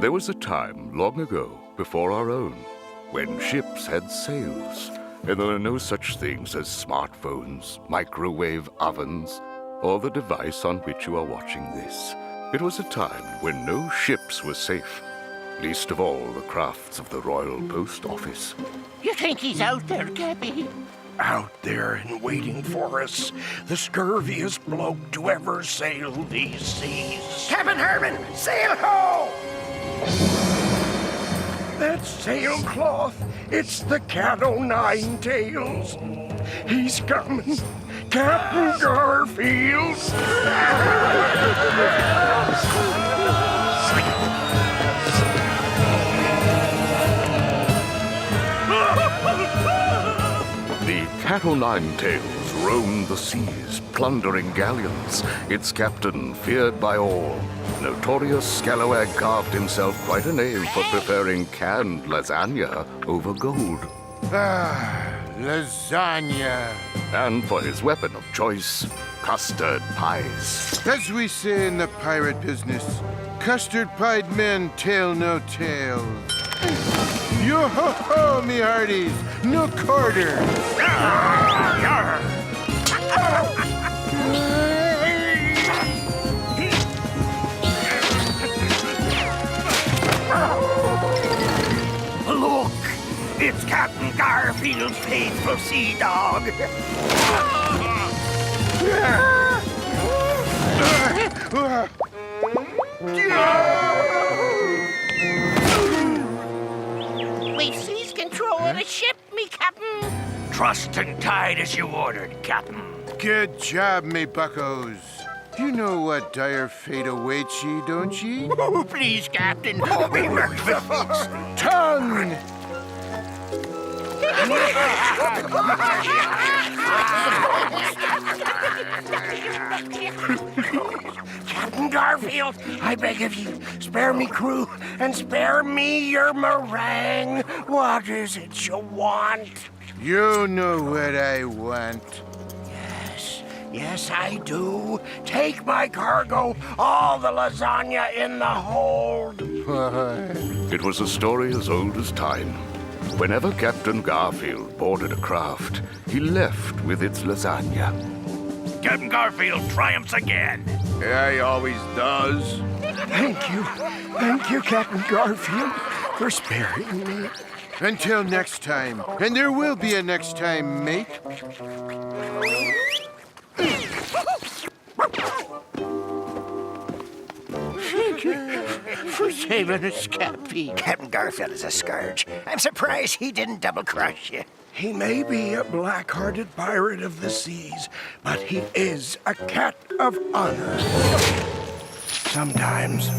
There was a time long ago, before our own, when ships had sails, and there were no such things as smartphones, microwave ovens, or the device on which you are watching this. It was a time when no ships were safe, least of all the crafts of the Royal Post Office. You think he's out there, Gabby? Out there and waiting for us, the scurviest bloke to ever sail these seas. Captain Herman, sail ho! That sailcloth, it's the cat o' nine tails. He's coming, Captain Garfield. The Cat o' Nine Tails roamed the seas, plundering galleons, its captain feared by all. Notorious scalawag carved himself quite a name for preferring canned lasagna over gold. Lasagna. And for his weapon of choice, custard pies. As we say in the pirate business, custard-pied men tell no tales. Yo-ho-ho, me hearties, no quarter. Look, it's Captain Garfield's faithful sea dog. We've seized control of the ship, me captain. Trussed and tied as you ordered, captain. Good job, me buccos. You know what dire fate awaits ye, don't ye? Oh, please, captain. Oh, we work for folks. Tongue! Captain Garfield, I beg of you, spare me crew and spare me your meringue. What is it you want? You know what I want. Yes, I do. Take my cargo, all the lasagna in the hold. It was a story as old as time. Whenever Captain Garfield boarded a craft, he left with its lasagna. Captain Garfield triumphs again. Yeah, he always does. Thank you, Captain Garfield, for sparing me. Until next time. And there will be a next time, mate. Thank you for saving us, Cappy. Captain Garfield is a scourge. I'm surprised he didn't double-cross you. He may be a black-hearted pirate of the seas, but he is a cat of honor. Sometimes.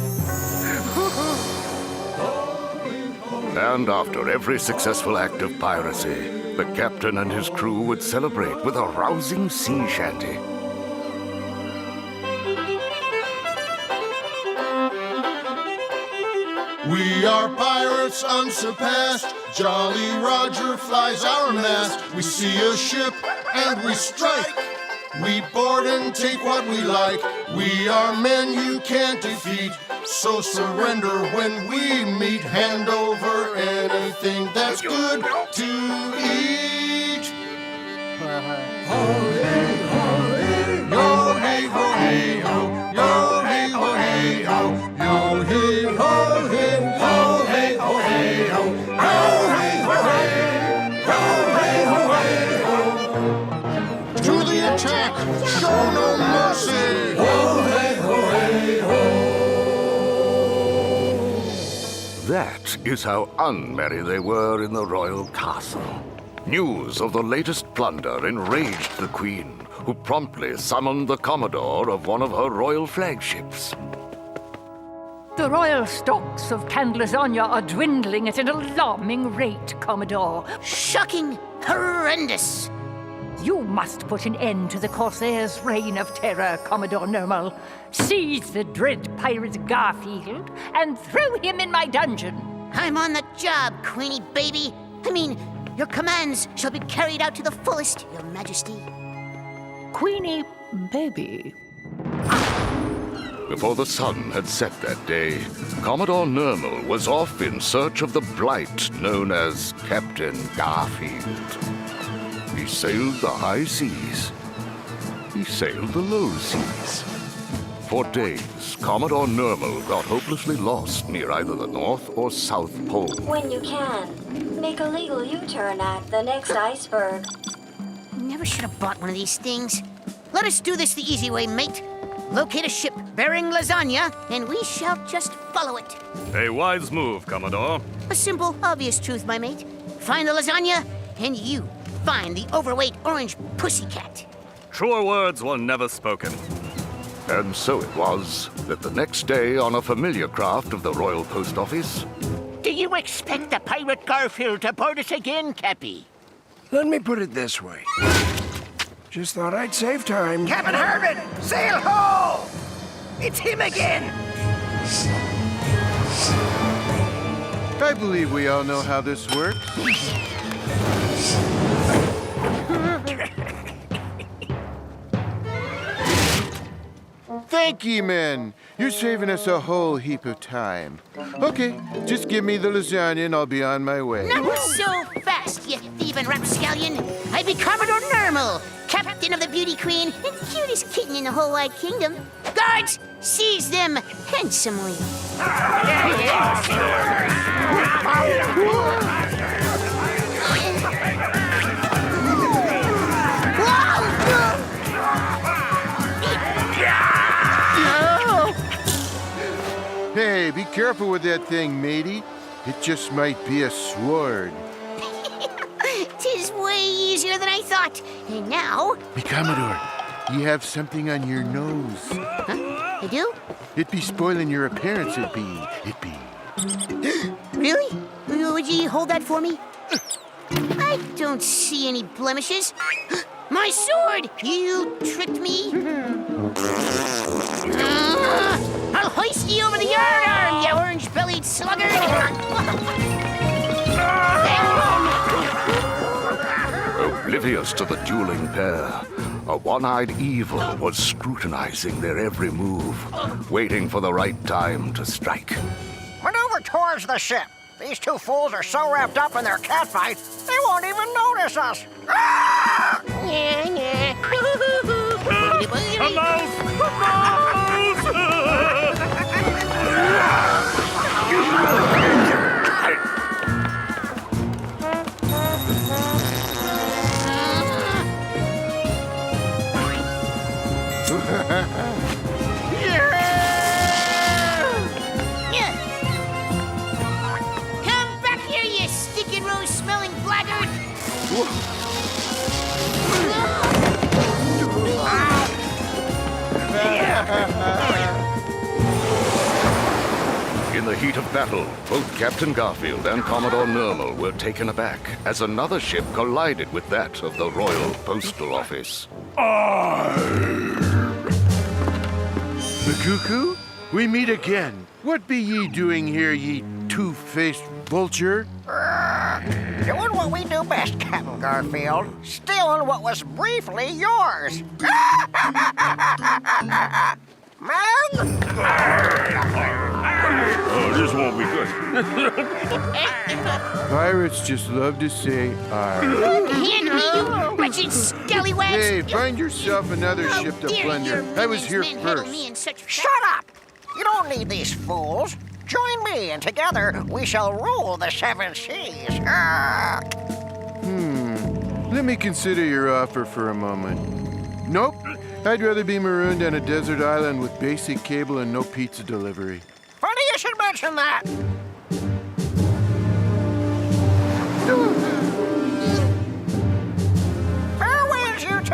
And after every successful act of piracy, the captain and his crew would celebrate with a rousing sea shanty. We are pirates unsurpassed. Jolly Roger flies our mast. We see a ship and we strike. We board and take what we like. We are men you can't defeat. So surrender when we meet. Hand over anything that's good to eat. Ho hey ho hey, yo hey ho hey ho, yo hey ho hey ho, yo hey ho hey ho hey ho hey ho, yo hey ho hey, yo hey ho hey ho. To the attack, show no mercy. Ho hey ho hey ho. That is how unmerry they were in the royal castle. News of the latest plunder enraged the Queen, who promptly summoned the Commodore of one of her royal flagships. The royal stocks of canned lasagna are dwindling at an alarming rate, Commodore. Shocking! Horrendous! You must put an end to the Corsair's reign of terror, Commodore Normal. Seize the dread pirate Garfield and throw him in my dungeon. I'm on the job, Queenie baby. I mean, your commands shall be carried out to the fullest, Your Majesty. Queenie baby. before the sun had set that day, Commodore Nermal was off in search of the blight known as Captain Garfield. He sailed the high seas. He sailed the low seas. For days, Commodore Nermal got hopelessly lost near either the North or South Pole. When you can, make a legal U-turn at the next iceberg. Never should have bought one of these things. Let us do this the easy way, mate. Locate a ship bearing lasagna, and we shall just follow it. A wise move, Commodore. A simple, obvious truth, my mate. Find the lasagna, and you find the overweight orange pussycat. Truer words were never spoken. And so it was that the next day on a familiar craft of the Royal Post Office, Do you expect the pirate Garfield to board us again, Cappy? Let me put it this way. Just thought I'd save time. Captain Herman, sail ho! It's him again! I believe we all know how this works. Thank ye, men. You're saving us a whole heap of time. Okay, just give me the lasagna and I'll be on my way. Not so fast, you thieving rapscallion! I be Commodore Nermal, captain of the Beauty Queen and cutest kitten in the whole wide kingdom. Guards, seize them handsomely. Hey, be careful with that thing, matey. It just might be a sword. Tis way easier than I thought. And now... Hey, Commodore, you have something on your nose. Huh? I do? It'd be spoiling your appearance, it'd be. Really? Would you hold that for me? I don't see any blemishes. My sword! You tricked me. I'll hoist you over the yardarm, you orange-bellied sluggard! oblivious to the dueling pair, a one-eyed evil was scrutinizing their every move, waiting for the right time to strike. Maneuver towards the ship. These two fools are so wrapped up in their catfight, they won't even notice us. Ah! Come back here, you stinking rose-smelling blackguard! In the heat of battle, both Captain Garfield and Commodore Nermal were taken aback as another ship collided with that of the Royal Postal Office. Makuku, we meet again. What be ye doing here, ye two-faced vulture? Doing what we do best, Captain Garfield. Stealing what was briefly yours. Man! Oh, this won't be good. Pirates just love to say "arr." Hand me, you wretched scallywags! Hey, find yourself another How ship to dare plunder. your I was here women's men handle first. me in such Shut up! You don't need these fools. Join me, and together we shall rule the seven seas. Let me consider your offer for a moment. Nope. I'd rather be marooned on a desert island with basic cable and no pizza delivery. Funny you should mention that. Farewells, you two.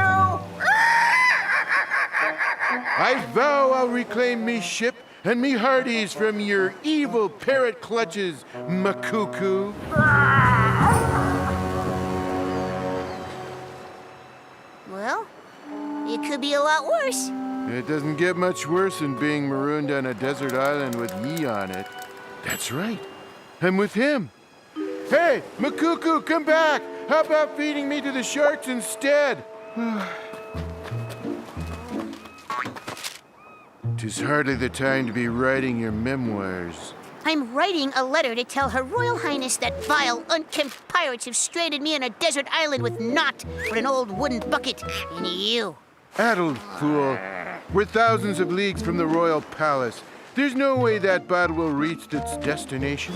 I vow I'll reclaim me ship and me hearties from your evil parrot clutches, Makuku. Well, it could be a lot worse. It doesn't get much worse than being marooned on a desert island with me on it. That's right. I'm with him. Hey, Makuku, come back! How about feeding me to the sharks instead? 'Tis hardly the time to be writing your memoirs. I'm writing a letter to tell Her Royal Highness that vile, unkempt pirates have stranded me on a desert island with naught but an old wooden bucket and you. Addled fool. We're thousands of leagues from the royal palace. There's no way that bottle will reach its destination.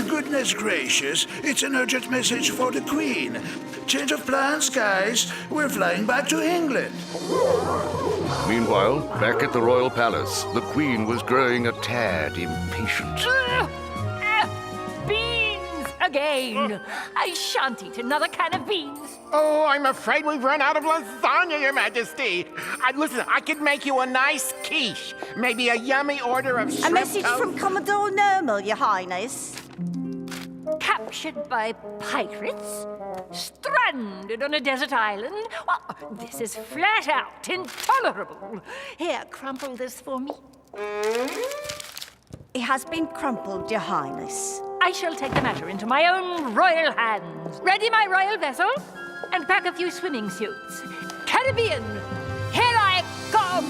Goodness gracious, it's an urgent message for the Queen. Change of plans, guys. We're flying back to England. Meanwhile, back at the royal palace, the Queen was growing a tad impatient. Beans again! I shan't eat another can of beans. Oh, I'm afraid we've run out of lasagna, Your Majesty. Listen, I could make you a nice quiche. Maybe a yummy order of shrimp A message toast. from Commodore Normal, Your Highness. Captured by pirates? Stranded on a desert island? Well, this is flat out intolerable. Here, crumple this for me. It has been crumpled, Your Highness. I shall take the matter into my own royal hands. Ready my royal vessel? And pack a few swimming suits. Caribbean, here I come!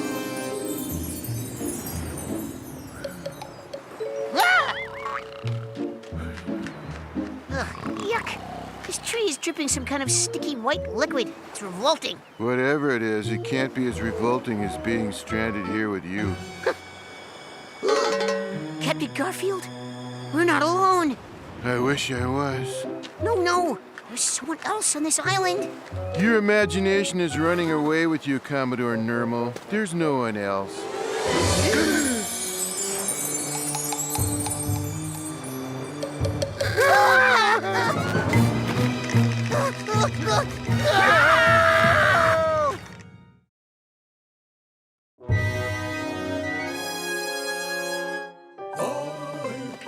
Ah! Ugh, yuck. This tree is dripping some kind of sticky white liquid. It's revolting. Whatever it is, it can't be as revolting as being stranded here with you. Captain Garfield, we're not alone. I wish I was. No. There's someone else on this island. Your imagination is running away with you, Commodore Normal. There's no one else.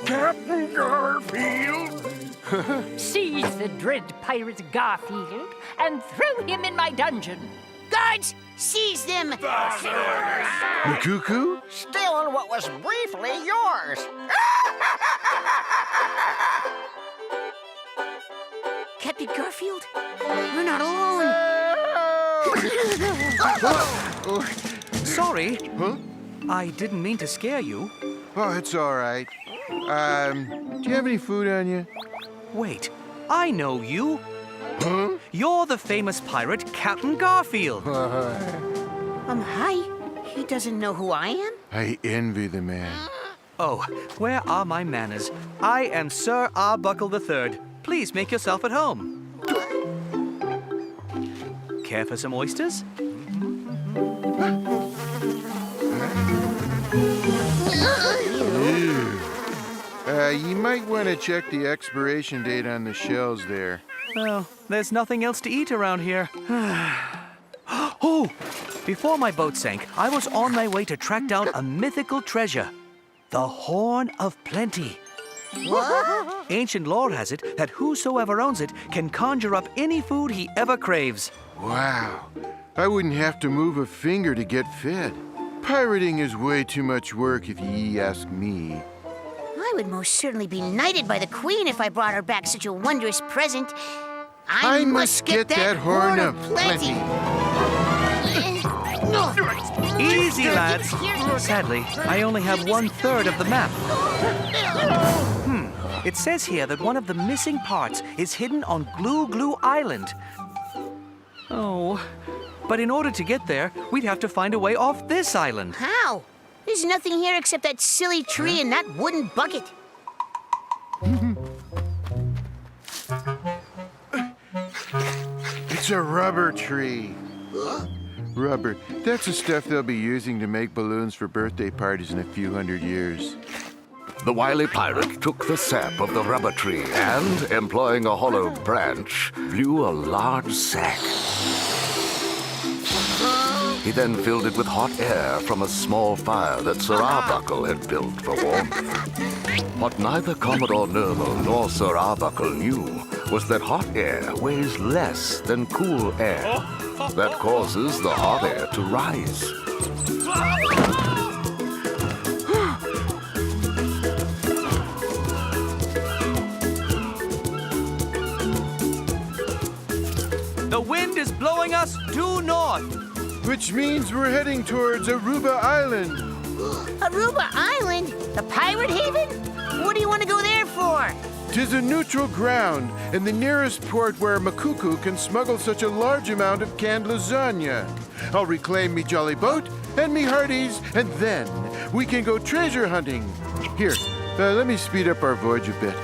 Captain Garfield. Seize the dread pirate Garfield and throw him in my dungeon. Guards, seize them! Cuckoo? Stealing what was briefly yours. Captain Garfield, we're not alone. Sorry. Huh? I didn't mean to scare you. Oh, it's all right. Do you have any food on you? Wait, I know you. Huh? You're the famous pirate Captain Garfield. Hi. He doesn't know who I am? I envy the man. Oh, where are my manners? I am Sir Arbuckle III. Please make yourself at home. Care for some oysters? You might want to check the expiration date on the shells there. Well, there's nothing else to eat around here. Oh! Before my boat sank, I was on my way to track down a mythical treasure. The Horn of Plenty. What? Ancient lore has it that whosoever owns it can conjure up any food he ever craves. Wow. I wouldn't have to move a finger to get fed. Pirating is way too much work if ye ask me. I would most certainly be knighted by the Queen if I brought her back such a wondrous present. I must get that Horn of Plenty. Easy, lads. Sadly, I only have 1/3 of the map. It says here that one of the missing parts is hidden on Glue Island. Oh, but in order to get there, we'd have to find a way off this island. How? There's nothing here except that silly tree and that wooden bucket. It's a rubber tree. Rubber. That's the stuff they'll be using to make balloons for birthday parties in a few hundred years. The wily pirate took the sap of the rubber tree and, employing a hollow branch, blew a large sack. He then filled it with hot air from a small fire that Sir Arbuckle had built for warmth. What neither Commodore Nermal nor Sir Arbuckle knew was that hot air weighs less than cool air. That causes the hot air to rise. The wind is blowing us due north. Which means we're heading towards Aruba Island. Aruba Island? The pirate haven? What do you want to go there for? 'Tis a neutral ground and the nearest port where Makuku can smuggle such a large amount of canned lasagna. I'll reclaim me jolly boat and me hearties, and then we can go treasure hunting. Here, let me speed up our voyage a bit.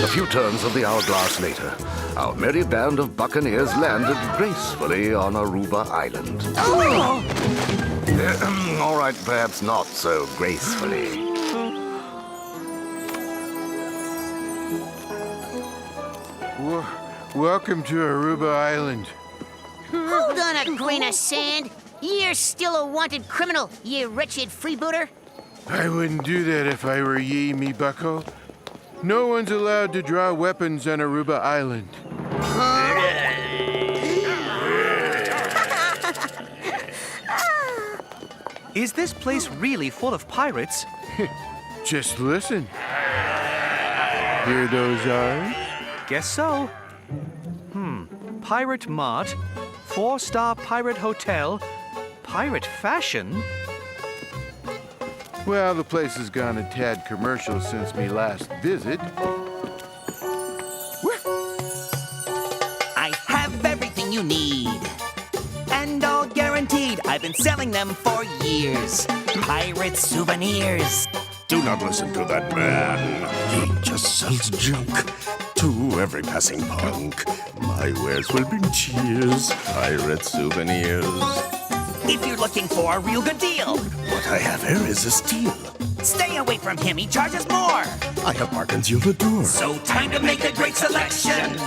A few turns of the hourglass later, our merry band of buccaneers landed gracefully on Aruba Island. All right, perhaps not so gracefully. Welcome to Aruba Island. Hold on a grain of sand. You're still a wanted criminal, you wretched freebooter. I wouldn't do that if I were ye, me bucko. No one's allowed to draw weapons on Aruba Island. Is this place really full of pirates? Just listen. Hear those eyes? Guess so. Pirate Mart, 4-star pirate hotel, pirate fashion. Well, the place has gone a tad commercial since me last visit. I have everything you need. And all guaranteed. I've been selling them for years. Pirate souvenirs. Do not listen to that man. He just sells junk to every passing punk. My wares will bring cheers. Pirate souvenirs. If you're looking for a real good deal, What I have here is a steal. stay away from him. He charges more. I have bargains you'll adore. So time to make a great selection.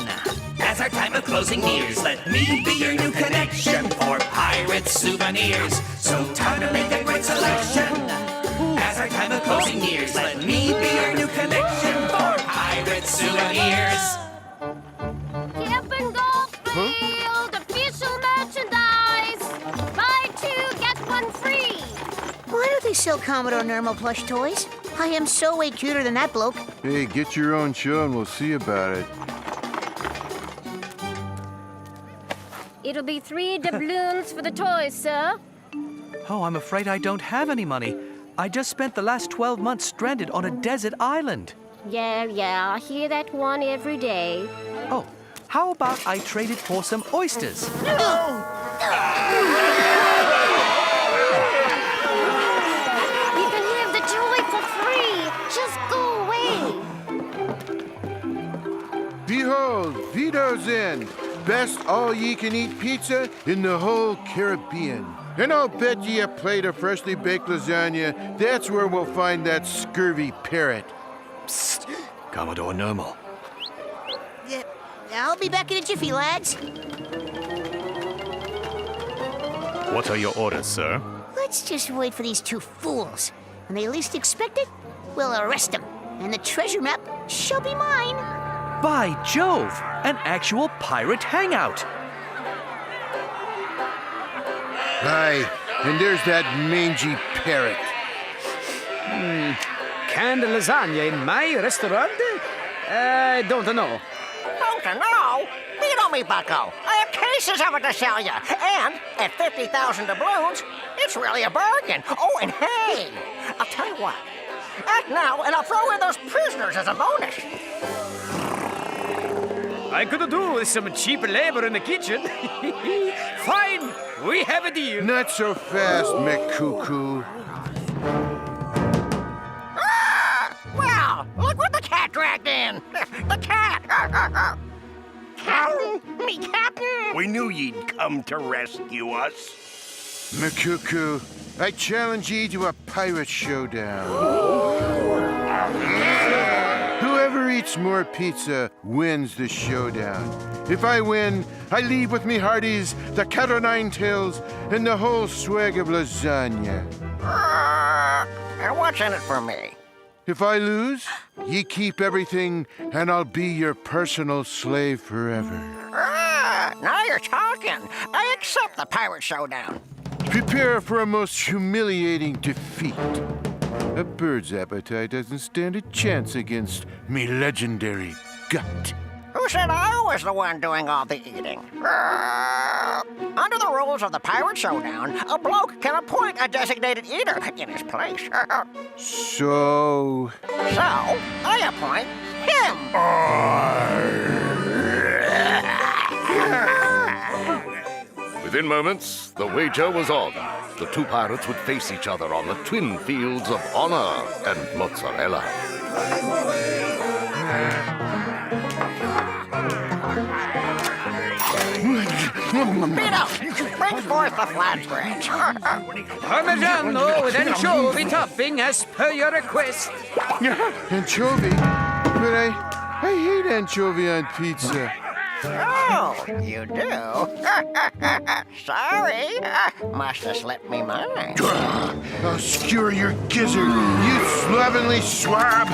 As our time of closing nears, let me be your new connection for pirate souvenirs. So time to make a great selection. As our time of closing nears, let me be your new connection for pirate souvenirs. Camping Goldfield, official merchandise. Buy two, get one free. Why do they sell Commodore Nermal plush toys? I am so way cuter than that bloke. Hey, get your own show and we'll see about it. It'll be 3 doubloons for the toys, sir. Oh, I'm afraid I don't have any money. I just spent the last 12 months stranded on a desert island. Yeah, I hear that one every day. Oh, how about I trade it for some oysters? You can have the toy for free. Just go away. Behold, Vito's Inn. Best all-ye-can-eat pizza in the whole Caribbean. And I'll bet ye a plate of freshly baked lasagna, that's where we'll find that scurvy parrot. Psst, Commodore Nermal. Yeah, I'll be back in a jiffy, lads. What are your orders, sir? Let's just wait for these two fools. When they least expect it, we'll arrest them. And the treasure map shall be mine. By Jove, an actual pirate hangout. Aye, and there's that mangy parrot. Canned lasagna in my restaurant? I don't know. Don't know? Beat on me, bucko. I have cases of it to sell you. And at 50,000 doubloons, it's really a bargain. Oh, and hey, I'll tell you what. Act now, and I'll throw in those prisoners as a bonus. I could do with some cheap labor in the kitchen. Fine, we have a deal. Not so fast, McCuckoo. Me captain! We knew you'd come to rescue us. Makuku, I challenge ye to a pirate showdown. Whoever eats more pizza wins the showdown. If I win, I leave with me hearties, the cat o' nine tails, and the whole swag of lasagna. And what's in it for me? If I lose, ye keep everything, and I'll be your personal slave forever. Now you're talking. I accept the pirate showdown. Prepare for a most humiliating defeat. A bird's appetite doesn't stand a chance against me legendary gut. Who said I was the one doing all the eating? Under the rules of the pirate showdown, a bloke can appoint a designated eater in his place. So I appoint him. Within moments, the wager was on. The two pirates would face each other on the twin fields of honor and mozzarella. Beto, bring forth the flatbread. Parmigiano with anchovy topping as per your request. Anchovy? But I hate anchovy on pizza. Oh, you do? Sorry. Must have slipped me mind. I'll skewer your gizzard, you slovenly swab!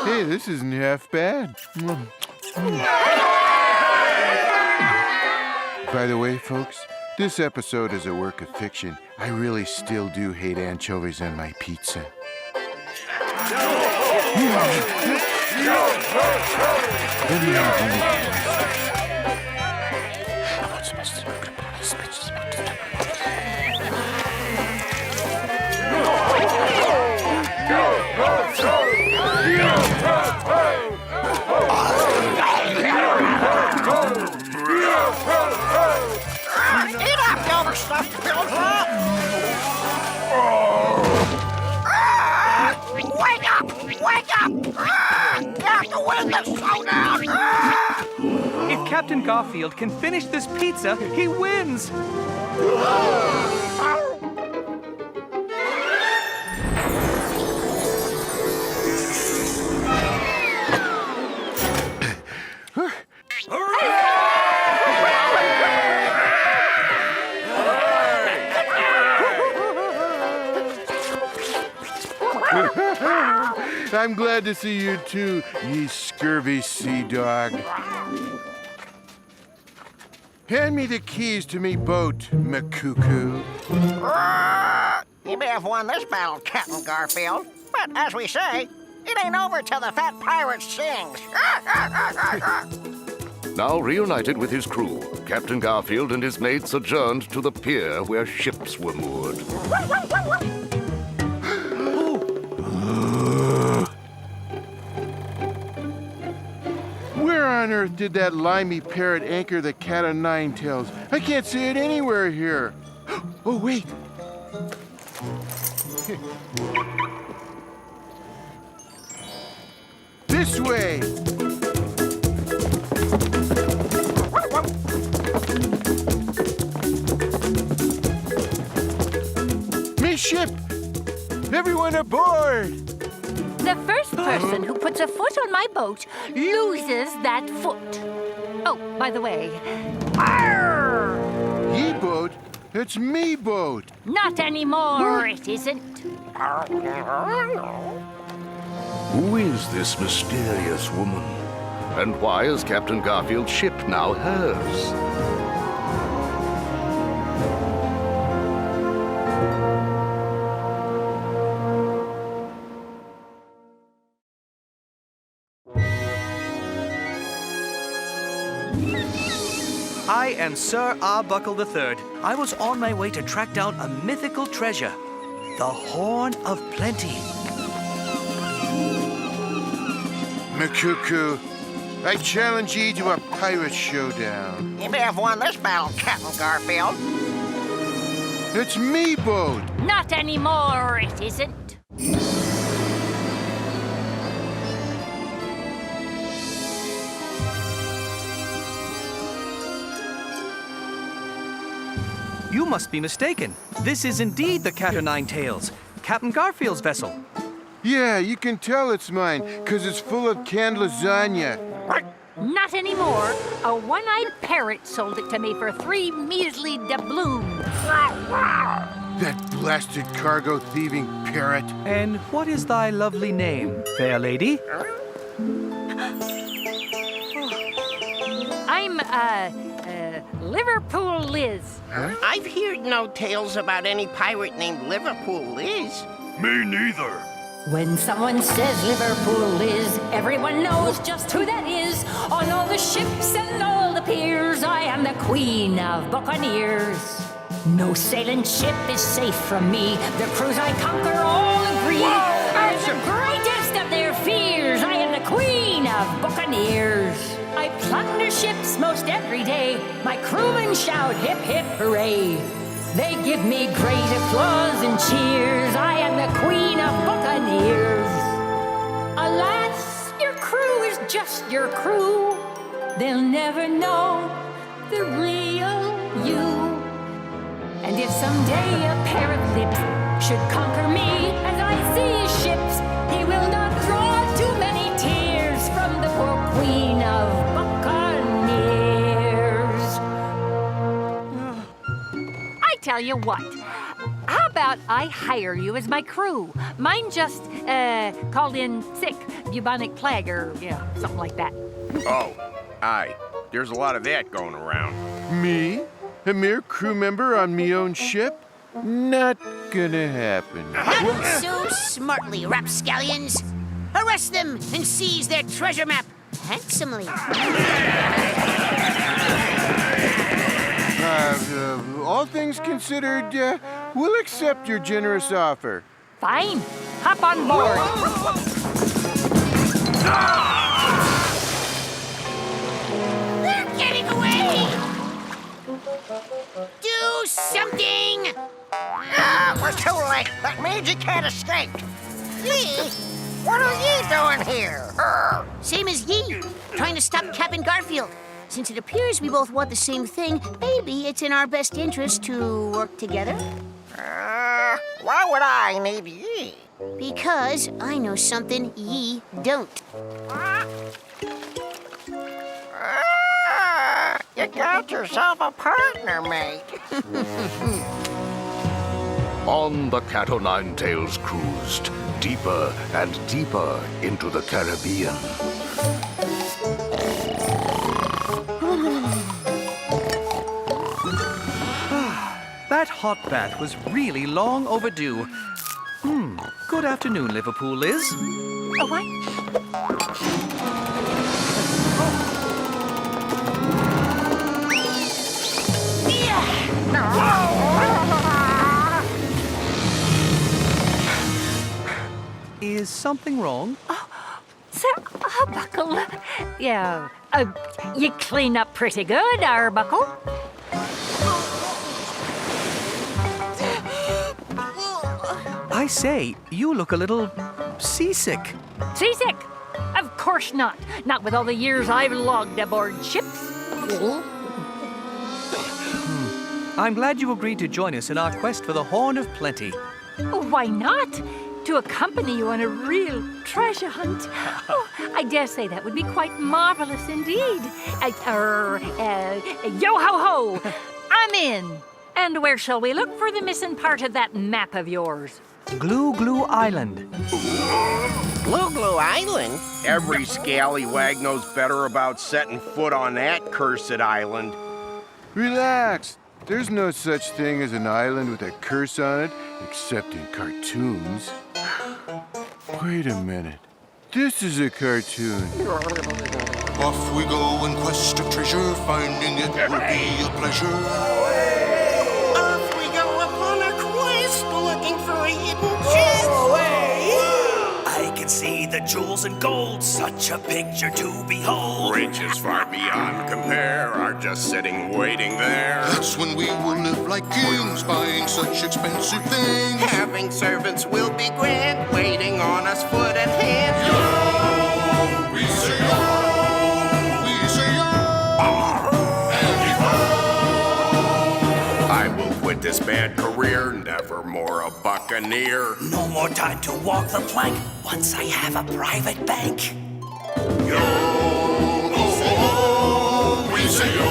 Hey, this isn't half bad. By the way, folks, this episode is a work of fiction. I really still do hate anchovies on my pizza. Eat up, you overstuffed pilfer! Wake up! Wake up! You have to win this showdown! If Captain Garfield can finish this pizza, he wins! I'm glad to see you too, ye scurvy sea dog. Hand me the keys to me boat, Makuku. You may have won this battle, Captain Garfield, but as we say, it ain't over till the fat pirate sings. Now reunited with his crew, Captain Garfield and his mates adjourned to the pier where ships were moored. Where on earth did that limey parrot anchor the cat o' nine tails? I can't see it anywhere here. Oh, wait. This way. Me ship. Everyone aboard. The first person who puts a foot on my boat loses that foot. Oh, by the way, arr! Ye boat? It's me boat. Not anymore, it isn't. Who is this mysterious woman? And why is Captain Garfield's ship now hers? I am Sir Arbuckle III. I was on my way to track down a mythical treasure, the Horn of Plenty. Makuku, I challenge ye to a pirate showdown. You may have won this battle, Captain Garfield. It's me boat. Not anymore, it isn't. You must be mistaken. This is indeed the Cat o' Nine Tails, Captain Garfield's vessel. Yeah, you can tell it's mine, 'cause it's full of canned lasagna. Not anymore. A one-eyed parrot sold it to me for 3 measly doubloons. That blasted cargo thieving parrot. And what is thy lovely name, fair lady? I'm, Liverpool Liz. Huh? I've heard no tales about any pirate named Liverpool Liz. Me neither. When someone says Liverpool Liz, everyone knows just who that is. On all the ships and all the piers, I am the queen of buccaneers. No sailing ship is safe from me. The crews I conquer all agree. I'm the greatest of their fears. I am the queen of buccaneers. I plunder ships most every day. My crewmen shout hip hip hooray. They give me great applause and cheers. I am the queen of buccaneers. Alas, your crew is just your crew. They'll never know the real you. And if someday a pair of lips should conquer me as I see his ships, he will not draw too many tears from the poor queen of buccaneers. I tell you what, how about I hire you as my crew? Mine just called in sick, bubonic plague, or something like that. Oh, aye. There's a lot of that going around. Me? A mere crew member on me own ship? Not gonna happen. Not so smartly, rapscallions. Arrest them and seize their treasure map handsomely. All things considered, we'll accept your generous offer. Fine. Hop on board. They're getting away! Do something! We're too late. That means you can't escape. Ye? What are ye doing here? Same as ye, trying to stop Captain Garfield. Since it appears we both want the same thing, maybe it's in our best interest to work together. Why would I need ye? Because I know something ye don't. You got yourself a partner, mate. On the Cat o' Nine Tails cruised deeper and deeper into the Caribbean. That hot bath was really long overdue. Good afternoon, Liverpool Liz. Oh, what? Is something wrong? Sir Arbuckle. Yeah, you clean up pretty good, Arbuckle. I say, you look a little seasick. Seasick? Of course not. Not with all the years I've logged aboard ships. I'm glad you agreed to join us in our quest for the Horn of Plenty. Why not? To accompany you on a real treasure hunt. Oh, I dare say that would be quite marvelous indeed. Yo-ho-ho! I'm in. And where shall we look for the missing part of that map of yours? Glue Glue Island. Glue Glue Island? Every scallywag knows better about setting foot on that cursed island. Relax. There's no such thing as an island with a curse on it, except in cartoons. Wait a minute. this is a cartoon. Off we go in quest of treasure, finding it will be a pleasure. Off we go upon a quest, looking for a hidden chest. I can see the jewels and gold, such a picture to behold. Riches far beyond compare are just sitting waiting there. That's when we will live like kings, buying such expensive things. Having servants will be grand, waiting on us foot and hand. Yo, we say yo, we say yo. I will quit this bad career, never more a buccaneer. No more time to walk the plank once I have a private bank. Yo, we say yo,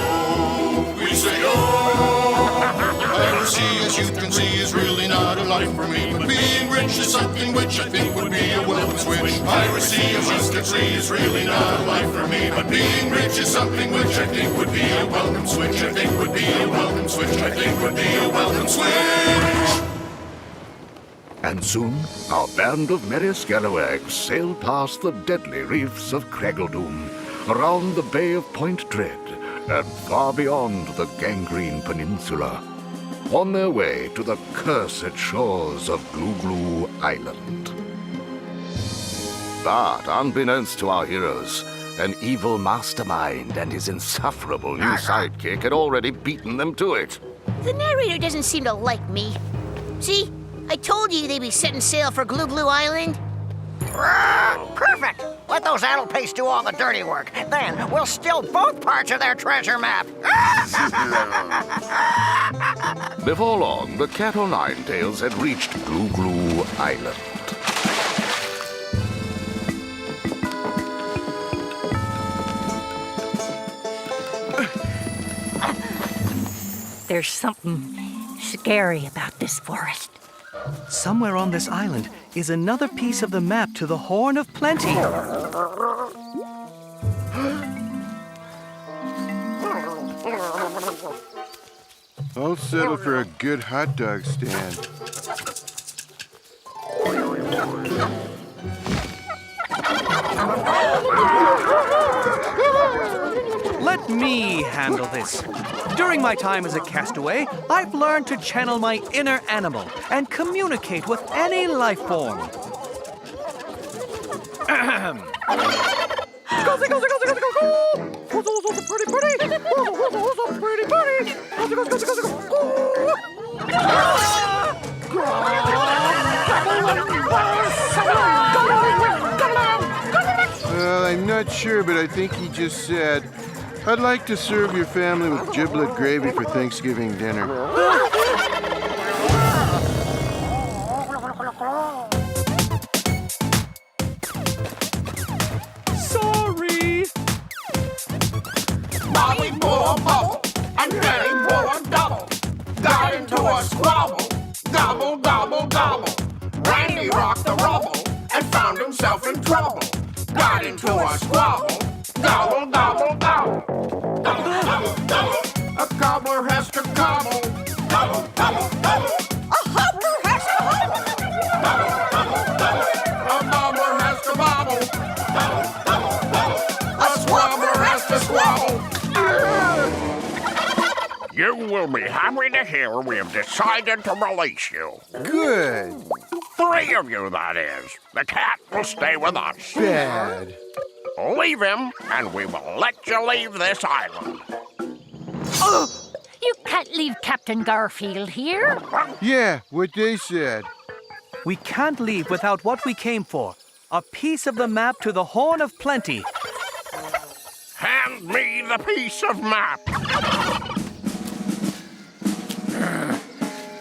we say yo. Piracy, as you can see, is really not a life for me. But being rich is something which I think would be a welcome switch. Piracy, as you can see, is really not a life for me. But being rich is something which I think would be a welcome switch. I think would be a welcome switch. I think would be a welcome switch. And soon, our band of merry scalawags sailed past the deadly reefs of Craggledoom, around the Bay of Point Dread, and far beyond the Gangrene Peninsula, on their way to the cursed shores of Glue Glue Island. But unbeknownst to our heroes, an evil mastermind and his insufferable new sidekick had already beaten them to it. The narrator doesn't seem to like me. See? I told you they'd be setting sail for Glue Glue Island. Perfect! Let those addle-pates do all the dirty work. Then we'll steal both parts of their treasure map. Before long, the Cat o' Nine Tails had reached Glue Glue Island. There's something scary about this forest. Somewhere on this island is another piece of the map to the Horn of Plenty. I'll settle for a good hot dog stand. Let me handle this. During my time as a castaway, I've learned to channel my inner animal and communicate with any life form. Well, I'm not sure, but I think he just said, I'd like to serve your family with giblet gravy for Thanksgiving dinner. Sorry! Molly blew a bubble, and Penny blew a double. Got into a squabble, gobble, gobble, gobble. Randy rocked the rubble, and found himself in trouble. Got into a squabble, gobble, gobble, gobble. Gobble, gobble, gobble. A cobbler has to gobble. Gobble, gobble, gobble. A hopper has to hobble. Gobble, gobble, gobble. A bobbler has to bobble. Gobble, gobble, gobble. A squabbler has to squabble. You will be happy to hear we have decided to release you. Good. 3 of you, that is. The cat will stay with us. Bad. Leave him, and we will let you leave this island. You can't leave Captain Garfield here. Yeah, what they said. We can't leave without what we came for. A piece of the map to the Horn of Plenty. Hand me the piece of map.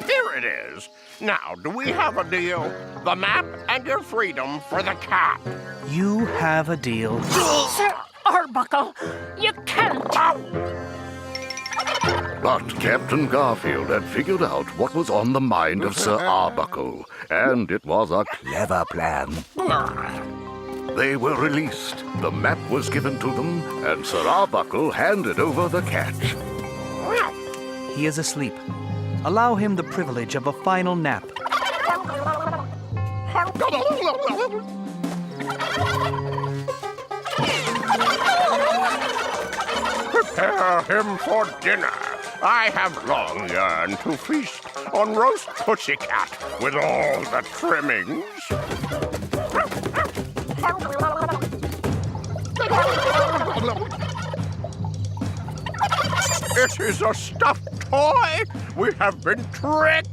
Here it is. Now, do we have a deal? The map and your freedom for the cat. You have a deal. Sir Arbuckle, you can't. But Captain Garfield had figured out what was on the mind of Sir Arbuckle, and it was a clever plan. They were released, the map was given to them, and Sir Arbuckle handed over the cat. He is asleep. Allow him the privilege of a final nap. Prepare him for dinner. I have long yearned to feast on roast pussycat with all the trimmings. It is a stuffed toy. We have been tricked.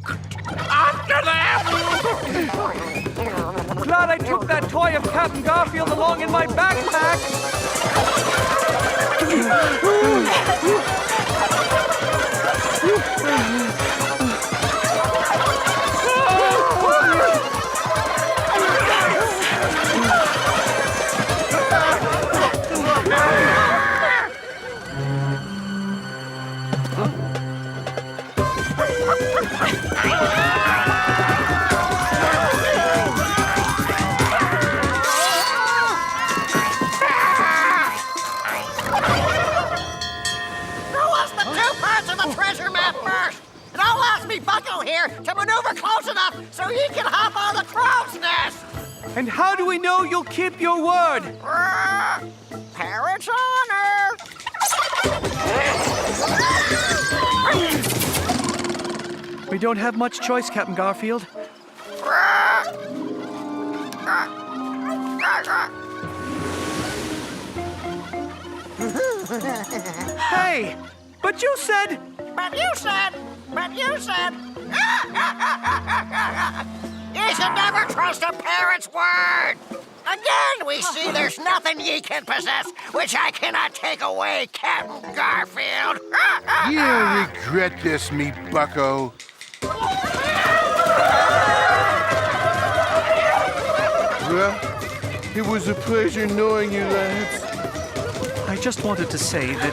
After them! Glad I took that toy of Captain Garfield along in my backpack. Bucko here to maneuver close enough so he can hop on the crow's nest! And how do we know you'll keep your word? Parrot's honor! We don't have much choice, Captain Garfield. Hey, but you said... You should never trust a parrot's word! Again, we see there's nothing ye can possess which I cannot take away, Captain Garfield. You'll regret this, me bucko. Well, it was a pleasure knowing you, lads. I just wanted to say that,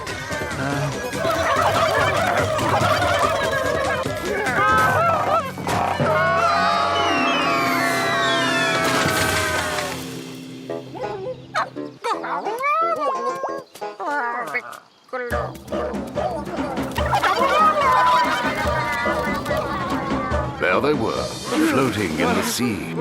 There they were, floating in the sea.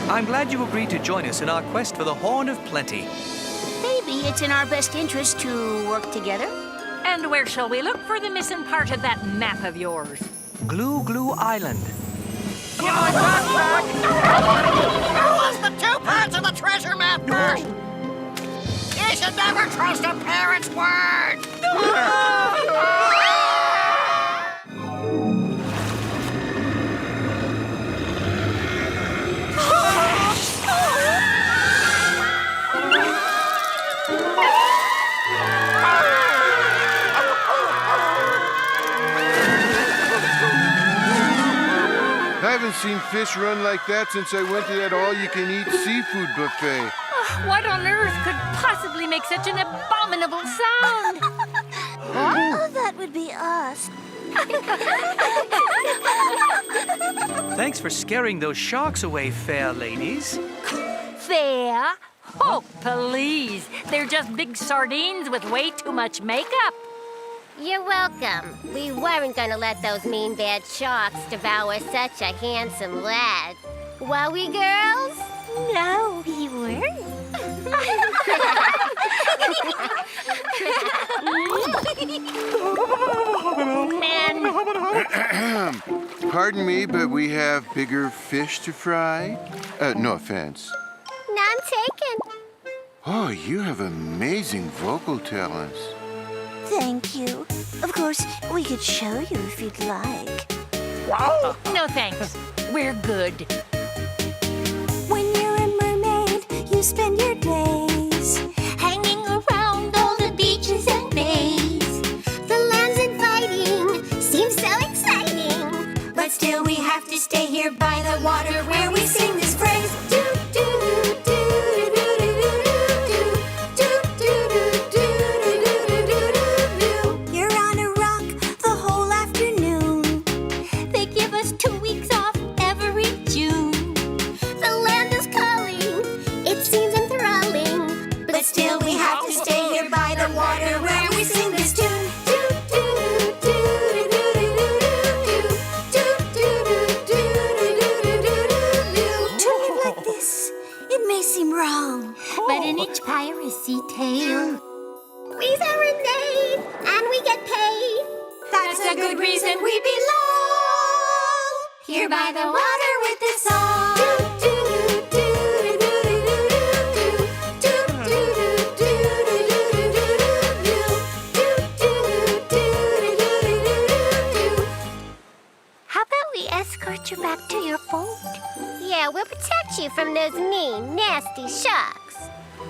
I'm glad you agreed to join us in our quest for the Horn of Plenty. Maybe it's in our best interest to work together. And where shall we look for the missing part of that map of yours? Glue Island. Give my backpack! Who was the two parts of the treasure map first? You should never trust a parrot's word! I haven't seen fish run like that since I went to that all-you-can-eat seafood buffet. What on earth could possibly make such an abominable sound? Oh, that would be us. Thanks for scaring those sharks away, fair ladies. Fair? Oh, please. They're just big sardines with way too much makeup. You're welcome. We weren't gonna let those mean bad sharks devour such a handsome lad. Were we, girls? No, we weren't. Pardon me, but we have bigger fish to fry. No offense. None taken. Oh, you have amazing vocal talents. Thank you. Of course, we could show you if you'd like. Wow. No thanks. We're good. When you're a mermaid, you spend your days Hanging around all the beaches and bays. The land's inviting, seems so exciting. but still we have to stay here by the water where we sing this phrase. Do do do do do do do do do do. You're on a rock the whole afternoon. They give us 2 weeks off every June. The land is calling, it seems enthralling. we belong. Here by the water with this song. How about we escort you back to your boat? Yeah, we'll protect you from those mean, nasty sharks.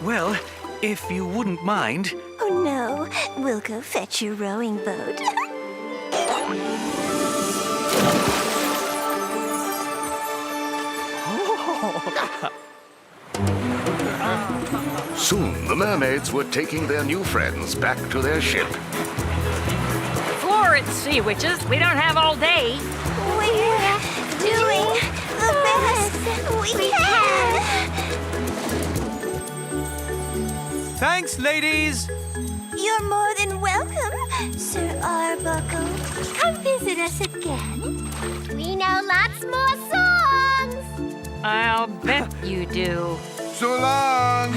Well, if you wouldn't mind. Oh no, we'll go fetch your rowing boat. Soon the mermaids were taking their new friends back to their ship. Floor it, sea witches. We don't have all day. We're doing the best we can. Thanks, ladies. You're more than welcome, Sir Arbuckle. Come visit us again. We know lots more songs. I'll bet you do. So long!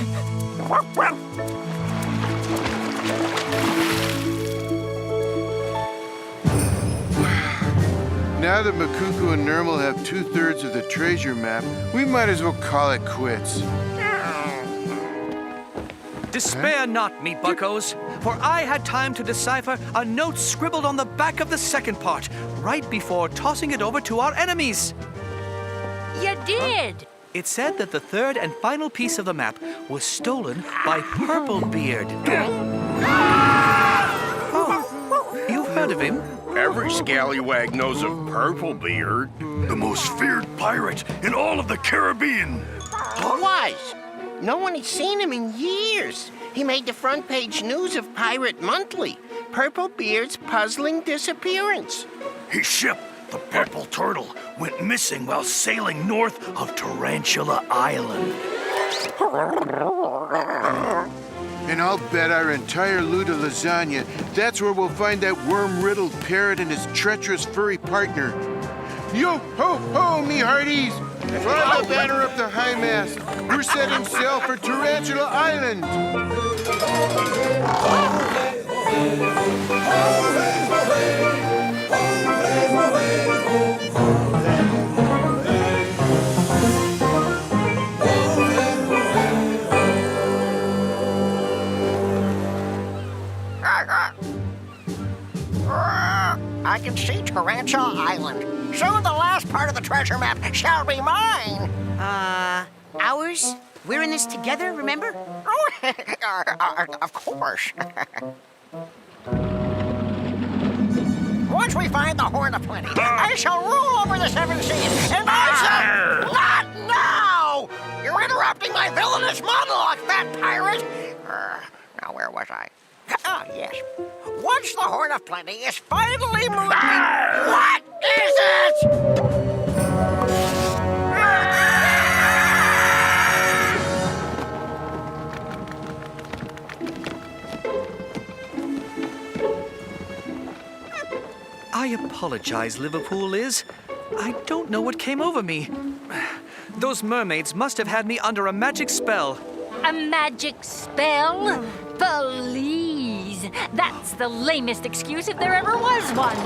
Now that Makuku and Nermal have 2/3 of the treasure map, we might as well call it quits. Despair not, me buckos, for I had time to decipher a note scribbled on the back of the second part, right before tossing it over to our enemies. You did. It said that the third and final piece of the map was stolen by Purplebeard. Oh, you've heard of him? Every scallywag knows of Purplebeard. The most feared pirate in all of the Caribbean. Wise. No one has seen him in years. He made the front page news of Pirate Monthly. Purplebeard's puzzling disappearance. His ship, the Purple Turtle, went missing while sailing north of Tarantula Island. And I'll bet our entire loot of lasagna, that's where we'll find that worm-riddled parrot and his treacherous furry partner. Yo ho ho, me hearties! Fly the banner up the high mast. We're setting sail for Tarantula Island. I can see Tarantula Island. Soon the last part of the treasure map shall be mine. Ours? We're in this together, remember? Oh, of course. Once we find the Horn of Plenty, I shall rule over the seven seas, and I shall... Not now! You're interrupting my villainous monologue, fat pirate! Now, where was I? Ah, yes. Once the Horn of Plenty is finally moved... What is it? I apologize, Liverpool Liz. I don't know what came over me. Those mermaids must have had me under a magic spell. A magic spell? Please. That's the lamest excuse if there ever was one.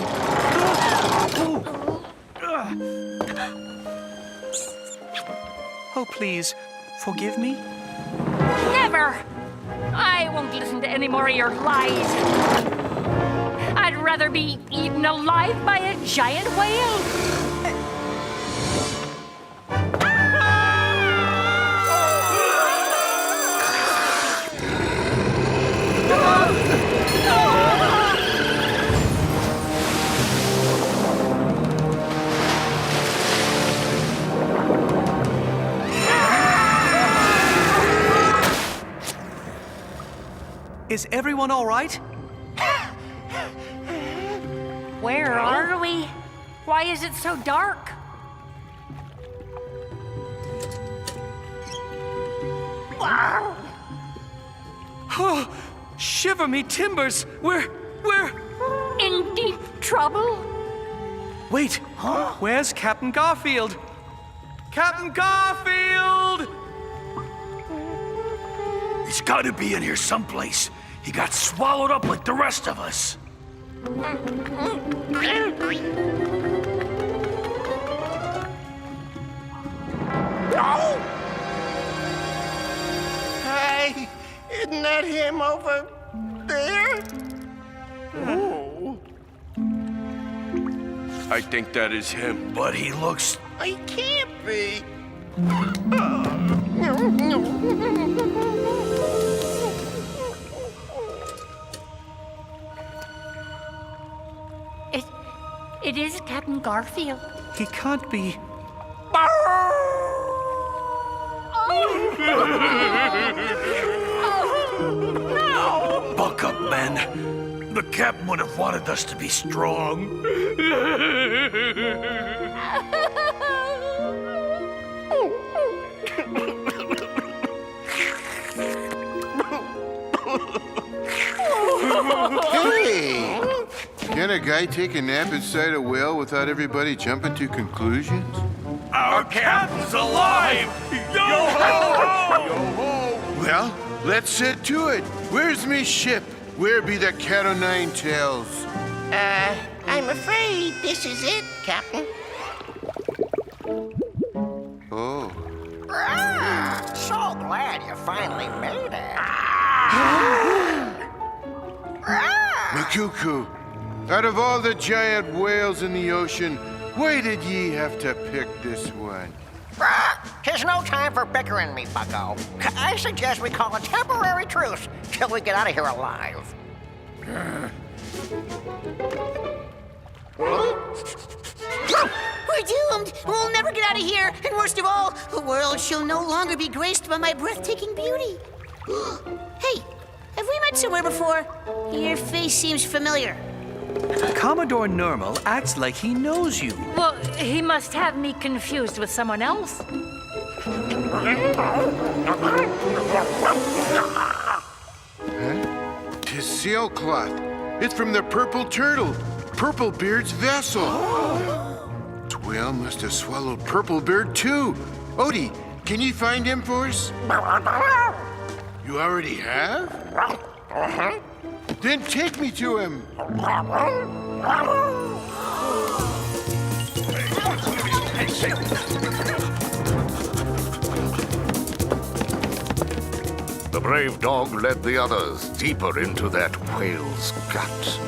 Oh, please, forgive me. Never. I won't listen to any more of your lies. I'd rather be eaten alive by a giant whale. Is everyone all right? Where are we? Why is it so dark? Oh, shiver me timbers! We're in deep trouble? Wait, where's Captain Garfield? Captain Garfield! He's got to be in here someplace. He got swallowed up like the rest of us. Hey, isn't that him over there? Oh. I think that is him. But he looks... I can't be. It is Captain Garfield. He can't be. Buck up, men. The captain would have wanted us to be strong. Hey! Can a guy take a nap inside a whale without everybody jumping to conclusions? Our captain's alive! Yo-ho-ho! Well, let's set to it. Where's me ship? Where be the cat o' nine tails? I'm afraid this is it, Captain. Oh. So glad you finally made it. Makuku, out of all the giant whales in the ocean, why did ye have to pick this one? Tis no time for bickering, me bucko. I suggest we call a temporary truce till we get out of here alive. We're doomed. We'll never get out of here. And worst of all, the world shall no longer be graced by my breathtaking beauty. Hey, have we met somewhere before? Your face seems familiar. Commodore Normal acts like he knows you. Well, he must have me confused with someone else. Huh? 'Tis sailcloth. It's from the Purple Turtle, Purplebeard's vessel. Whale must have swallowed Purplebeard too. Odie, can you find him for us? You already have? Then take me to him. The brave dog led the others deeper into that whale's gut.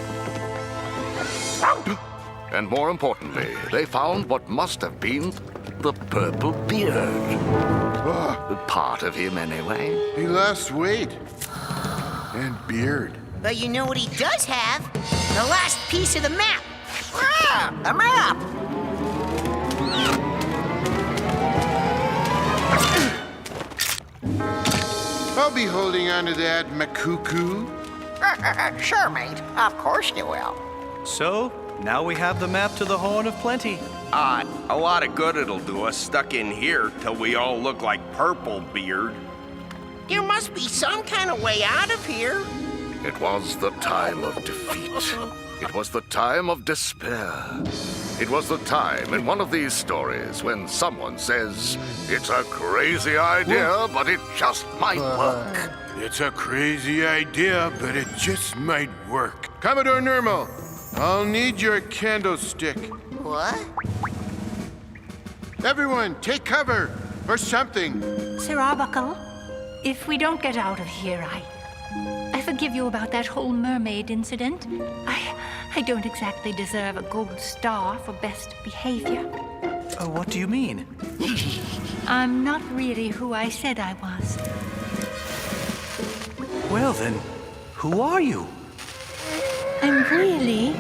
And more importantly, they found what must have been the purple beard. Part of him, anyway. He lost weight. And beard. But you know what he does have? The last piece of the map. A map! I'll be holding on to that, Makuku. Sure, mate. Of course you will. So, now we have the map to the Horn of Plenty. A lot of good it'll do us stuck in here till we all look like Purplebeard. There must be some kind of way out of here. It was the time of defeat. It was the time of despair. It was the time in one of these stories when someone says, it's a crazy idea, but it just might work. It's a crazy idea, but it just might work. Commodore Normal, I'll need your candlestick. What? Everyone, take cover, or something. Sir Arbuckle, if we don't get out of here, I forgive you about that whole mermaid incident. I don't exactly deserve a gold star for best behavior. What do you mean? I'm not really who I said I was. Well then, who are you? I'm really...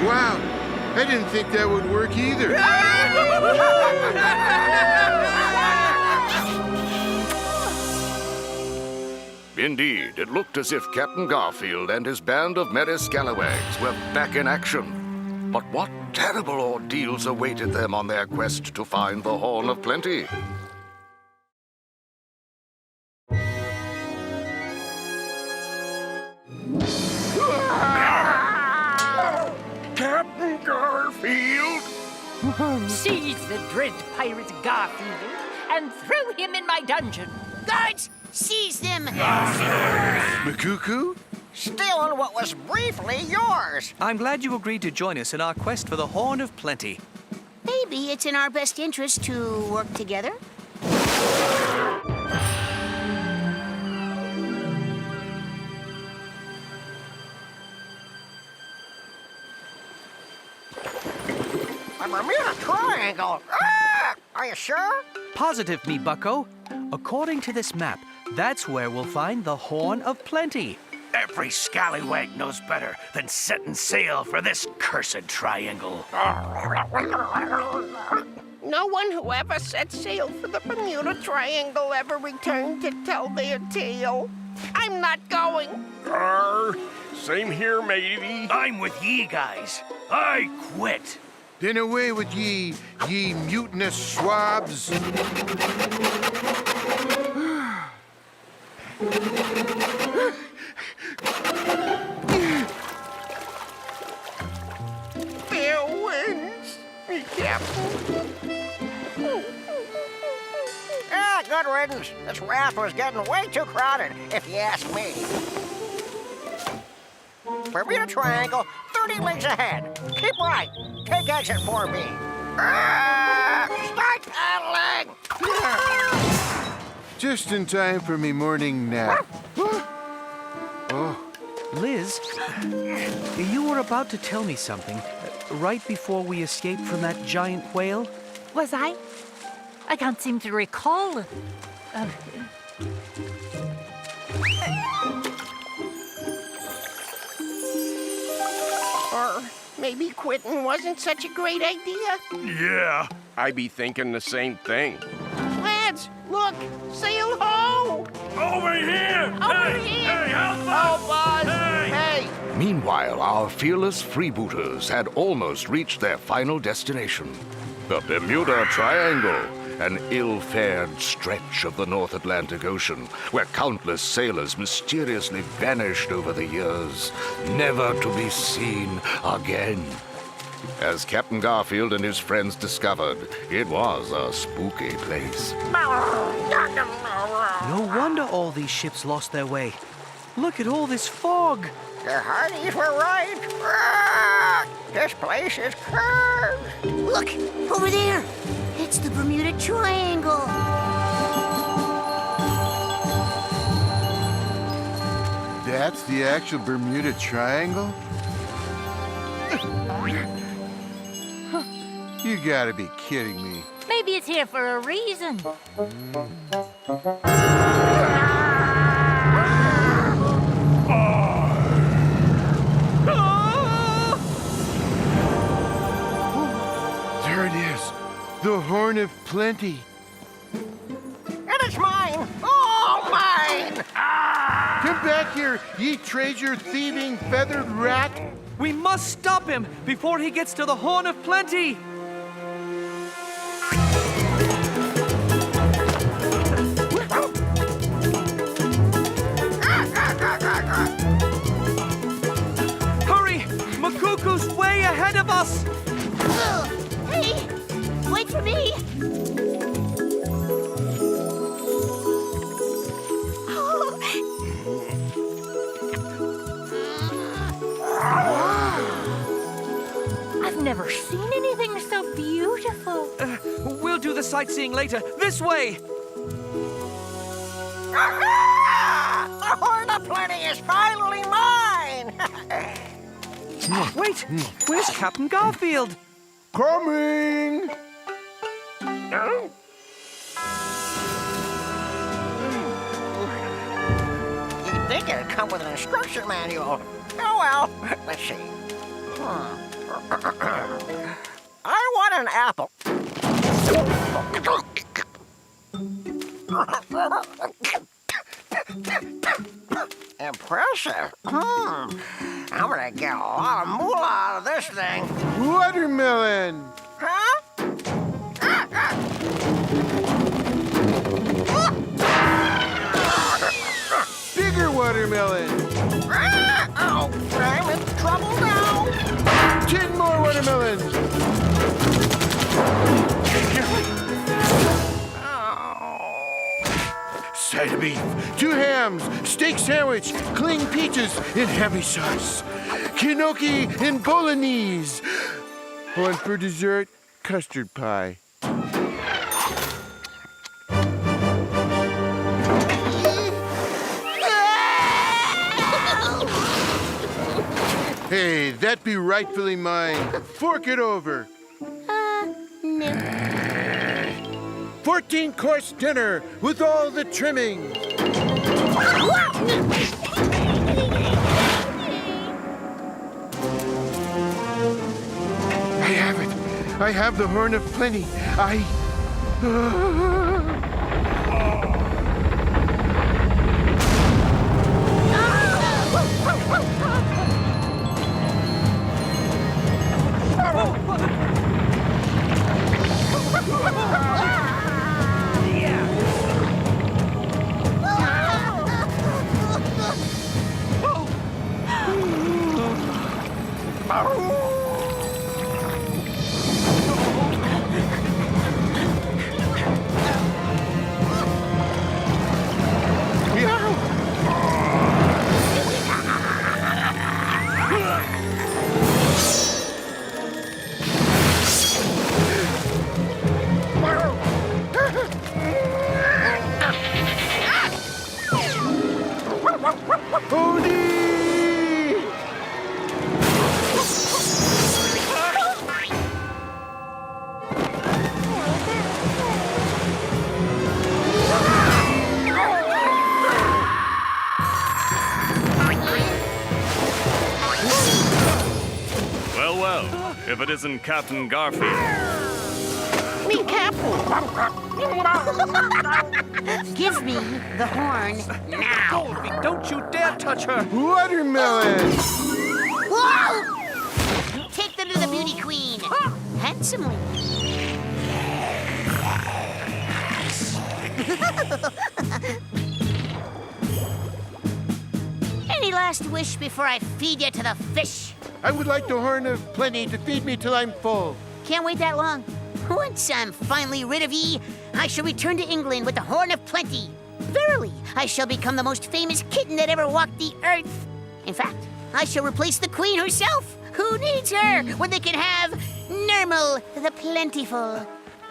Wow, I didn't think that would work either. Indeed, it looked as if Captain Garfield and his band of merry scalawags were back in action. But what terrible ordeals awaited them on their quest to find the Horn of Plenty? Seize the dread pirate Garfield and throw him in my dungeon. Guards, seize them! Makuku? Stealing what was briefly yours. I'm glad you agreed to join us in our quest for the Horn of Plenty. Maybe it's in our best interest to work together. A Bermuda Triangle. Ah! Are you sure? Positive, me bucko. According to this map, that's where we'll find the Horn of Plenty. Every scallywag knows better than setting sail for this cursed triangle. No one who ever set sail for the Bermuda Triangle ever returned to tell their tale. I'm not going. Same here, matey. I'm with ye guys. I quit. Then away with ye mutinous swabs. Fair winds, me captain. Ah, good riddance. This raft was getting way too crowded, if you ask me. Bermuda Triangle, 30 leagues ahead. Keep right. Take exit 4B. Start paddling! Just in time for me morning nap. Oh. Liz, you were about to tell me something right before we escaped from that giant whale. Was I? I can't seem to recall. Or maybe quitting wasn't such a great idea. Yeah. I be thinking the same thing. Lads, look! Sail ho! Over here! Over Hey! here! Hey, help us! Help us! Hey! Hey! Meanwhile, our fearless freebooters had almost reached their final destination, the Bermuda Triangle, an ill-fared stretch of the North Atlantic Ocean where countless sailors mysteriously vanished over the years, never to be seen again. As Captain Garfield and his friends discovered, it was a spooky place. No wonder all these ships lost their way. Look at all this fog. The Hardies were right. Ah, this place is cursed. Look, over there. It's the Bermuda Triangle. That's the actual Bermuda Triangle? You gotta be kidding me. Maybe it's here for a reason. There it is. The Horn of Plenty. And it's mine. All mine. Come back here, ye treasure-thieving feathered rat. We must stop him before he gets to the Horn of Plenty. Hurry! Makuku's way ahead of us! Hey, wait for me. I've never seen anything so beautiful. We'll do the sightseeing later. This way! The Horn of Plenty is finally mine. Wait, where's Captain Garfield? Coming! No? You'd think it'd come with an instruction manual. Oh well, let's see. I want an apple. Impressive. I'm gonna get a lot of moolah out of this thing. Watermelon! Huh? Bigger watermelon! Oh, I'm in trouble now. 10 more watermelons! beef, 2 hams, steak sandwich, cling peaches in heavy sauce, gnocchi in bolognese. And for dessert, custard pie. Hey, that be rightfully mine. Fork it over. No. 14-course dinner with all the trimmings. I have it. I have the horn of plenty. Well, if it isn't Captain Garfield. Me careful. Give me the horn now. Goldie, don't you dare touch her. Watermelon. Whoa! Take them to the beauty queen. Handsomely. Any last wish before I feed you to the fish? I would like the horn of plenty to feed me till I'm full. Can't wait that long. Once I'm finally rid of ye, I shall return to England with the horn of plenty. Verily, I shall become the most famous kitten that ever walked the earth. In fact, I shall replace the queen herself. Who needs her when they can have Nermal the Plentiful?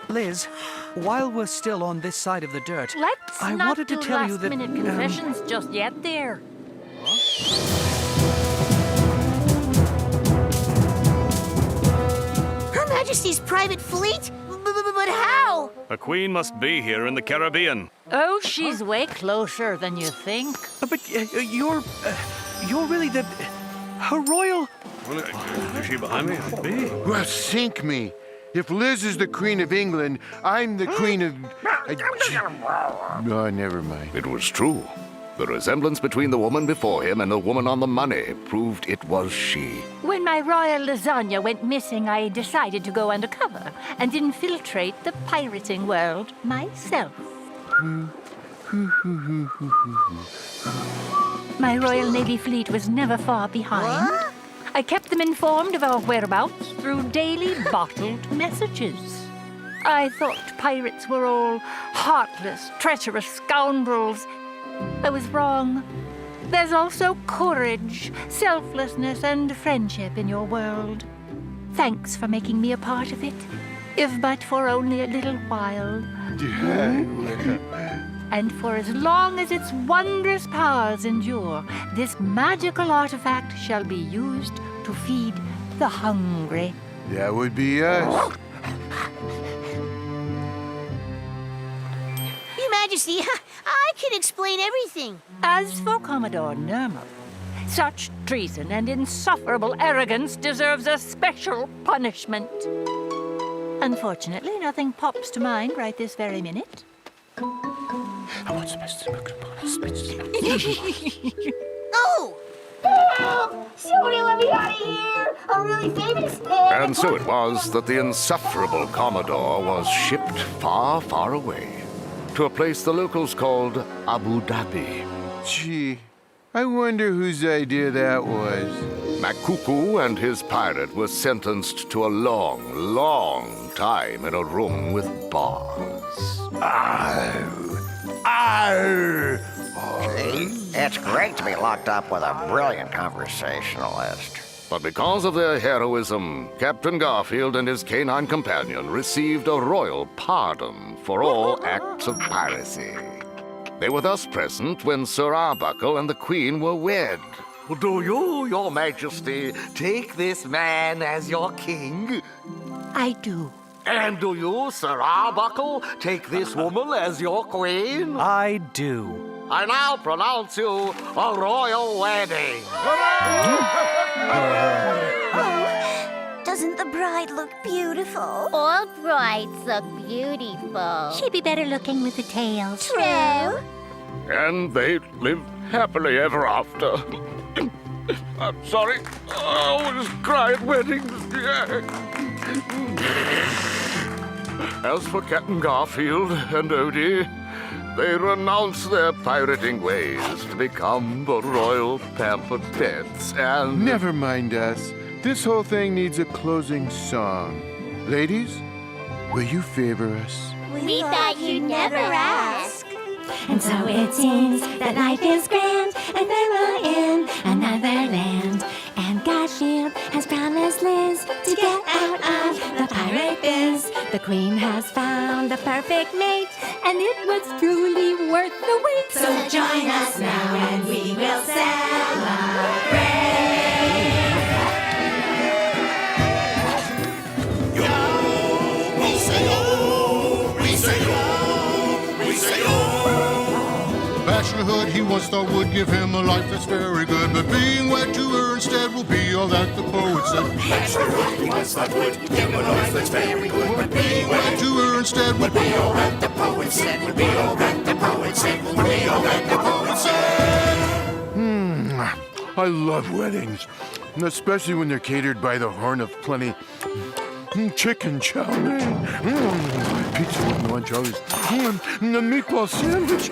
Liz, while we're still on this side of the dirt, Let's I not wanted to do tell you that... last-minute confessions just yet there. Her Majesty's private fleet? But how? A queen must be here in the Caribbean. Oh, she's way closer than you think. But you're really the... Her royal... Well, is she behind me? Could be. Well, sink me. If Liz is the Queen of England, I'm the Queen of... Oh, never mind. It was true. The resemblance between the woman before him and the woman on the money proved it was she. When my royal lasagna went missing, I decided to go undercover and infiltrate the pirating world myself. My Royal Navy fleet was never far behind. What? I kept them informed of our whereabouts through daily bottled messages. I thought pirates were all heartless, treacherous scoundrels. I was wrong. There's also courage, selflessness, and friendship in your world. Thanks for making me a part of it, if but for only a little while. And for as long as its wondrous powers endure, this magical artifact shall be used to feed the hungry. That would be us. Your Majesty, I can explain everything. As for Commodore Nermal, such treason and insufferable arrogance deserves a special punishment. Unfortunately, nothing pops to mind right this very minute. Oh! Somebody let me out of here! I'm really famous! And so it was that the insufferable Commodore was shipped far, far away to a place the locals called Abu Dhabi. Gee, I wonder whose idea that was. Makuku and his pirate were sentenced to a long, long time in a room with bars. Ah, It's great to be locked up with a brilliant conversationalist. But because of their heroism, Captain Garfield and his canine companion received a royal pardon for all acts of piracy. They were thus present when Sir Arbuckle and the Queen were wed. Do you, your majesty, take this man as your king? I do. And do you, Sir Arbuckle, take this woman as your queen? I do. I now pronounce you a royal wedding. Doesn't the bride look beautiful? All brides look beautiful. She'd be better looking with the tails. True. And they lived happily ever after. I'm sorry. I always cry at weddings. As for Captain Garfield and Odie, they renounced their pirating ways to become the royal pampered pets and... Never mind us. This whole thing needs a closing song. Ladies, will you favor us? We thought you'd never ask. And so it seems that life is grand, and they will in another land. And Garfield has promised Liz to get out of the pirate biz. The Queen has found the perfect mate, and it was truly worth the wait. So join us now, and we will celebrate. We say oh, we say oh, we say oh. Bachelorhood he once thought would give him a life that's very good, but being wed to her instead will be all that the poet said. Bachelorhood he once thought would give him a life that's very good, but being Wed to her instead would be all that the poet said, would be all that the poet said, would be all that the poet said. I love weddings, especially when they're catered by the Horn of Plenty. Chicken chow mein, pizza with no anchovies, a meatball sandwich.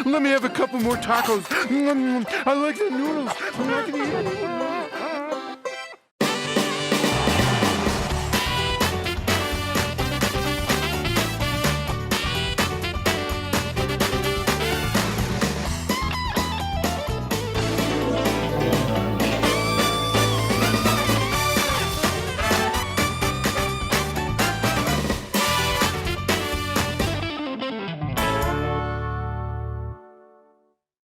Let me have a couple more tacos. I like the noodles. I'm not gonna eat it.